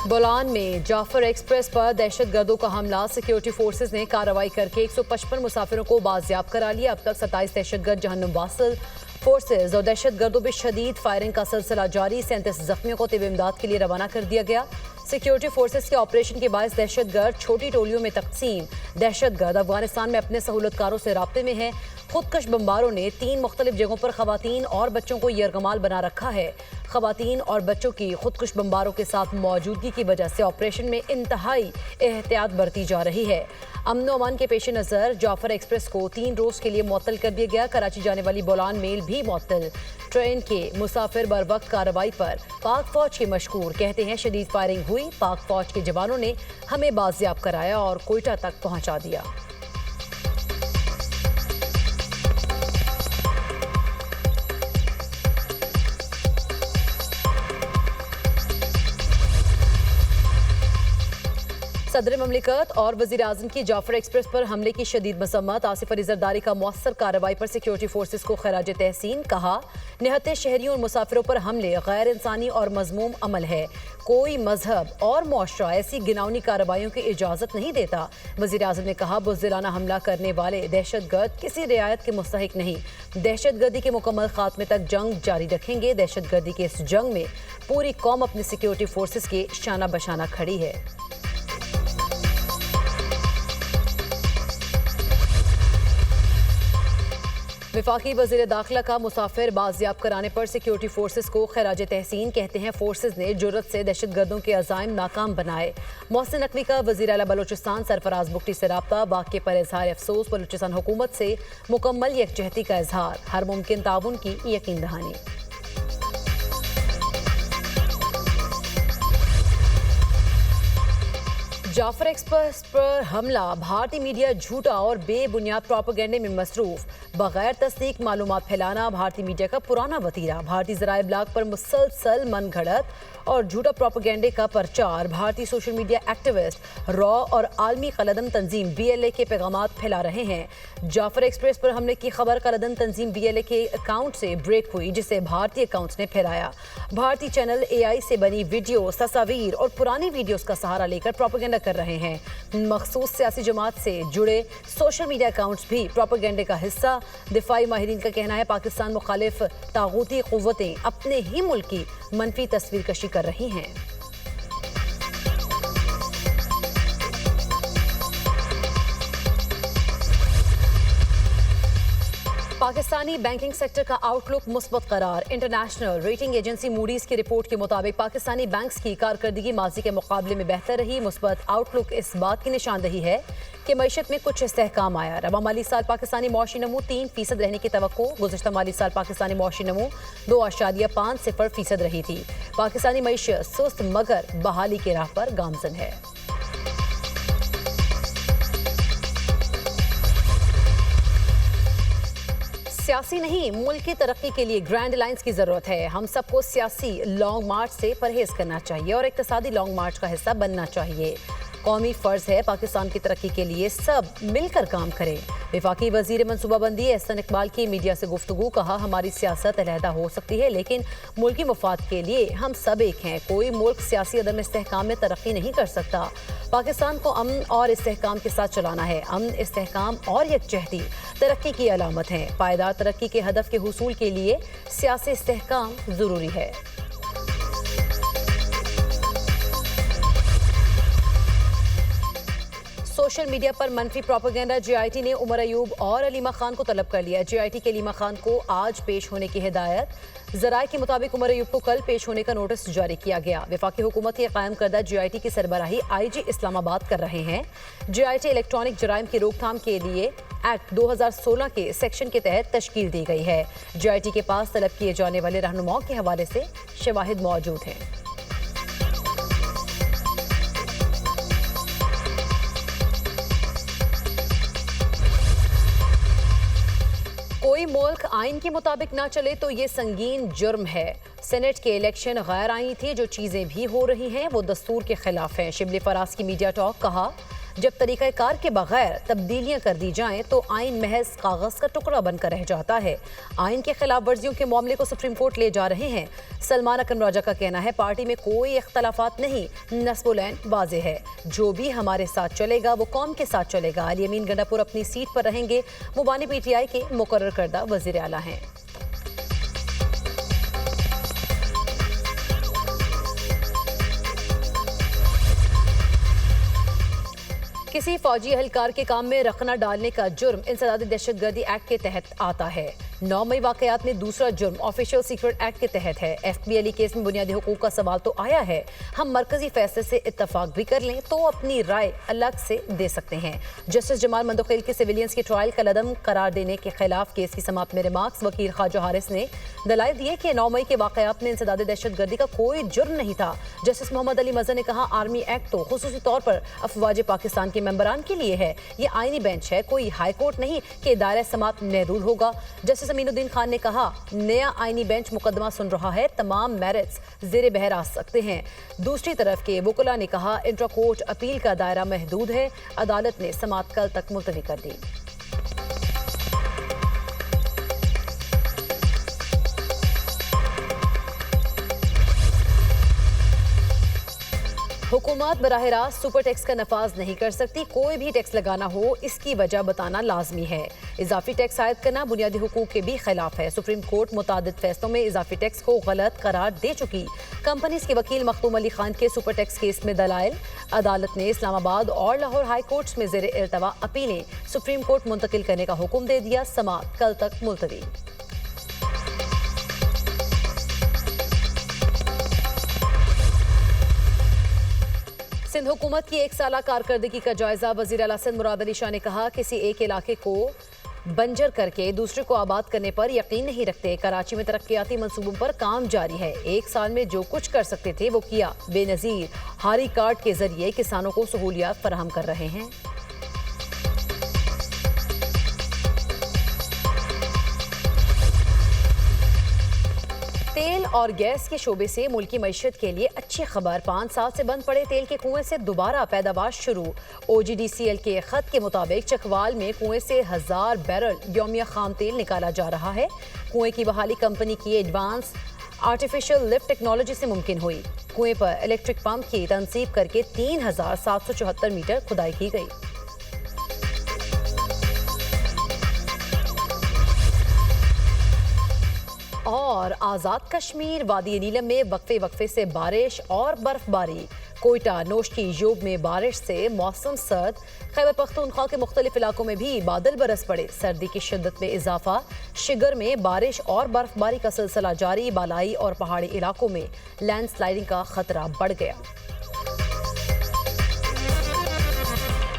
बोलान में जाफर एक्सप्रेस पर दहशतगर्दों का हमला। सिक्योरिटी फोर्सेज ने कार्रवाई करके 155 मुसाफिरों को बाजियाब करा लिया। अब तक 27 दहशतगर्द जहन्नुम वासिल। फोर्सेज और दहशतगर्दों में शदीद फायरिंग का सिलसिला जारी। 37 जख्मियों को तिब इमदाद के लिए रवाना कर दिया गया। सिक्योरिटी फोर्सेज के ऑपरेशन के बायस दहशतगर्द छोटी टोलियों में तकसीम। दहशतगर्द अफगानिस्तान में अपने सहूलतकारों से राब्ते में हैं। खुदकश बम्बारों ने 3 मुख्तलिफ जगहों पर खवातीन और बच्चों को यरगमाल बना रखा है। खवातीन और बच्चों की खुदकुश बम्बारों के साथ मौजूदगी की वजह से ऑपरेशन में इंतहाई एहतियात बरती जा रही है। अमन व अमान के पेश नज़र जाफर एक्सप्रेस को 3 रोज के लिए मुअत्तल कर दिया गया। कराची जाने वाली बोलान मेल भी मुअत्तल। ट्रेन के मुसाफिर बर वक्त कार्रवाई पर पाक फौज के मशकूर। कहते हैं शदीद फायरिंग हुई, पाक फौज के जवानों ने हमें बाजियाब कराया और कोयटा तक पहुंचा दिया। सदर ममलिकत और वज़ीर आज़म की जाफर एक्सप्रेस पर हमले की शदीद मसम्मत। आसिफ अली जरदारी का मौसर कार्रवाई पर सिक्योरिटी फोर्सेज को खराज तहसीन। कहा, निहत्ते शहरियों और मुसाफिरों पर हमले गैर इंसानी और मजमूम अमल है। कोई मजहब और मुआशरा ऐसी गिनौनी कार्रवाइयों की इजाज़त नहीं देता। वज़ीर आज़म ने कहा, बुज़दिलाना हमला करने वाले दहशतगर्द किसी रियायत के मुस्तहिक नहीं। दहशतगर्दी के मुकम्मल खात्मे तक जंग जारी रखेंगे। दहशतगर्दी के इस जंग में पूरी कौम अपनी सिक्योरिटी फोर्सेज के शाना बशाना खड़ी है। वफाकी वज़ीर दाखिला का मुसाफिर बाजियाब कराने पर सिक्योरिटी फोर्सेज को खराज तहसीन। कहते हैं फोर्सेज ने जुर्रत से दहशतगर्दों के अज़ाइम नाकाम बनाए। मोहसिन नकवी का वज़ीर आला बलोचिस्तान सरफराज बुगटी से रब्ता। वाक़े पर इजहार अफसोस। बलोचिस्तान हुकूमत से मुकम्मल यकजहती का इजहार। हर मुमकिन ताउन की यकीन दहानी। जाफर एक्सप्रेस पर हमला। भारतीय मीडिया झूठा और बेबुनियाद प्रोपेगेंडे में मसरूफ। बगैर तस्दीक मालूमात फैलाना भारतीय मीडिया का पुराना वतीरा। भारतीय ज़राए ब्लाग पर मुसलसल मन घड़त और झूठा प्रोपेगेंडे का प्रचार। भारतीय सोशल मीडिया एक्टिविस्ट रॉ और आलमी कलदम तंजीम BLA के पैगाम फैला रहे हैं। जाफर एक्सप्रेस पर हमले की खबर कलदम तंजीम BLA के अकाउंट से ब्रेक हुई, जिसे भारतीय अकाउंट्स ने फैलाया। भारतीय चैनल AI से बनी वीडियो, तस्वीर और पुरानी वीडियोस का सहारा लेकर प्रोपेगेंडा कर रहे हैं। मखसूस सियासी जमात से जुड़े सोशल मीडिया अकाउंट्स भी प्रोपेगेंडे का हिस्सा। दिफाई माहिरीन का कहना है, पाकिस्तान मुखालिफ तागूती कुव्वतें अपने ही मुल्क की मनफी तस्वीर कशी कर रही हैं। पाकिस्तानी बैंकिंग सेक्टर का आउटलुक मुस्बत करार। इंटरनेशनल रेटिंग एजेंसी मूडीज की रिपोर्ट के मुताबिक पाकिस्तानी बैंक्स की कारकर्दगी माजी के मुकाबले में बेहतर रही। मुस्बत आउटलुक इस बात की निशानदही है कि मईशत में कुछ इस्तेहकाम आया। रवा माली साल पाकिस्तानी मौशी नमू 3% रहने की तवक्को। गुज़श्ता माली साल पाकिस्तानी मौशी नमू 2.50% रही थी। पाकिस्तानी मईशत सुस्त मगर बहाली के राह पर गामजन है। सियासी नहीं, मुल्क की तरक्की के लिए ग्रैंड लाइन्स की जरूरत है। हम सबको सियासी लॉन्ग मार्च से परहेज करना चाहिए और इक्तिसादी लॉन्ग मार्च का हिस्सा बनना चाहिए। कौमी फर्ज है पाकिस्तान की तरक्की के लिए सब मिलकर काम करें। वफाकी वजीर मनसूबाबंदी एहसन इकबाल की मीडिया से गुफ्तगू। कहा, हमारी सियासत अलहदा हो सकती है लेकिन मुल्की मफाद के लिए हम सब एक हैं। कोई मुल्क सियासी अदम इस्तेहकाम में तरक्की नहीं कर सकता। पाकिस्तान को अमन और इस्तेहकाम के साथ चलाना है। अमन, इस्तेहकाम और यकजहती तरक्की की अलामत है। पायदार तरक्की के हदफ के हुसूल के लिए सियासी इस्तेहकाम ज़रूरी है। सोशल मीडिया पर मनफी प्रोपेगेंडा। JIT ने उमर अयूब और अलीमा खान को तलब कर लिया। JIT के अलीमा खान को आज पेश होने की हिदायत। ज़राए के मुताबिक उमर अयूब को कल पेश होने का नोटिस जारी किया गया। वफाकी हुकूमत के कायम करदा JIT की सरबराही IG इस्लामाबाद कर रहे हैं। JIT इलेक्ट्रॉनिक जराइम की रोकथाम के लिए एक्ट 2016 के सेक्शन के तहत तश्कील दी गई है। JIT के पास तलब किए जाने वाले रहनुमाओं के हवाले से शवाहिद मौजूद हैं। कोई मुल्क आइन के मुताबिक ना चले तो ये संगीन जुर्म है। सेनेट के इलेक्शन गैर आईनी थे। जो चीजें भी हो रही हैं वो दस्तूर के खिलाफ हैं। शिबली फराज की मीडिया टॉक। कहा, जब तरीक़ाकार के बगैर तब्दीलियां कर दी जाएं तो आइन महज कागज का टुकड़ा बनकर रह जाता है। आइन के खिलाफ वर्जियों के मामले को सुप्रीम कोर्ट ले जा रहे हैं। सलमान अकरम राजा का कहना है, पार्टी में कोई इख्तलाफात नहीं, नस्बुलैन वाज़े है, जो भी हमारे साथ चलेगा वो कौम के साथ चलेगा। अली अमीन गंडापुर अपनी सीट पर रहेंगे। मुबानी पीटीआई के मुकर्रर करदा वज़ीर आला हैं। किसी फौजी एहलकार के काम में रखना डालने का जुर्म इंसदादी दहशतगर्दी एक्ट के तहत आता है। 9 मई वाकयात में दूसरा जुर्म ऑफिशियल सीक्रेट एक्ट के तहत है। FBLE केस में बुनियादी हुकूक का सवाल तो आया है। हम मरकजी फैसले से इत्तफाक भी कर लें तो अपनी राय अलग से दे सकते हैं। जस्टिस जमाल मंदोखेल के सिविलियंस की ट्रायल कलअदम करार देने के खिलाफ केस की समाप्त में रिमार्क्स वकील ख्वाजा हारिस ने दलाइल दिए कि 9 मई के वाकयात में इंसदादी दहशतगर्दी का कोई जुर्म नहीं था। जस्टिस मोहम्मद अली मजहर ने कहा, आर्मी एक्ट तो खुसूसी तौर पर अफवाज पाकिस्तान के मेंबरान के लिए है। ये आईनी बेंच है, कोई हाई कोर्ट नहीं कि दायरा समात महदूद होगा। जस्टिस अमीनुद्दीन खान ने कहा, नया आईनी बेंच मुकदमा सुन रहा है, तमाम मेरिट्स जेर बहर आ सकते हैं। दूसरी तरफ के वुकला ने कहा, इंट्रा कोर्ट अपील का दायरा महदूद है। अदालत ने समात कल तक मुलतवी कर दी। हुकूमत बराह रास्त सुपर टैक्स का नफाज नहीं कर सकती। कोई भी टैक्स लगाना हो, इसकी वजह बताना लाजमी है। इजाफी टैक्स आयद करना बुनियादी हुकूक के भी खिलाफ है। सुप्रीम कोर्ट मुतादिद फैसलों में इजाफी टैक्स को गलत करार दे चुकी। कंपनीज के वकील मखदूम अली खान के सुपर टैक्स केस में दलाइल। अदालत ने इस्लामाबाद और लाहौर हाई कोर्ट्स में जेर इल्तवा अपीलें सुप्रीम कोर्ट मुंतकिल करने का हुक्म दे दिया। समात कल तक मुलतवी। सिंध हुकूमत की एक साला कारकर्दगी का जायजा वज़ीर आला सिंध मुराद अली शाह ने कहा, किसी एक इलाके को बंजर करके दूसरे को आबाद करने पर यकीन नहीं रखते। कराची में तरक्याती मंसूबों पर काम जारी है। एक साल में जो कुछ कर सकते थे वो किया। बेनज़ीर हारी कार्ड के जरिए किसानों को सहूलियात फराहम कर रहे हैं। तेल और गैस के शोबे से मुल्की मईशत के लिए अच्छी खबर। 5 साल से बंद पड़े तेल के कुएं से दोबारा पैदावार शुरू। OGDCL के खत के मुताबिक चकवाल में कुएं से 1000 बैरल यौमिया खाम तेल निकाला जा रहा है। कुएं की बहाली कंपनी की एडवांस आर्टिफिशियल लिफ्ट टेक्नोलॉजी से मुमकिन हुई। कुएं पर इलेक्ट्रिक पंप की तनसीब करके 3774 मीटर खुदाई की गई। और आज़ाद कश्मीर वादी नीलम में वक्फे वक्फे से बारिश और बर्फबारी। कोयटा नोशकी यूब में बारिश से मौसम सर्द। खैबर पख्तूनख्वा के मुख्तलिफ इलाकों में भी बादल बरस पड़े। सर्दी की शिद्दत में इजाफा। शिगर में बारिश और बर्फबारी का सिलसिला जारी। बालाई और पहाड़ी इलाकों में लैंडस्लाइडिंग का खतरा बढ़ गया।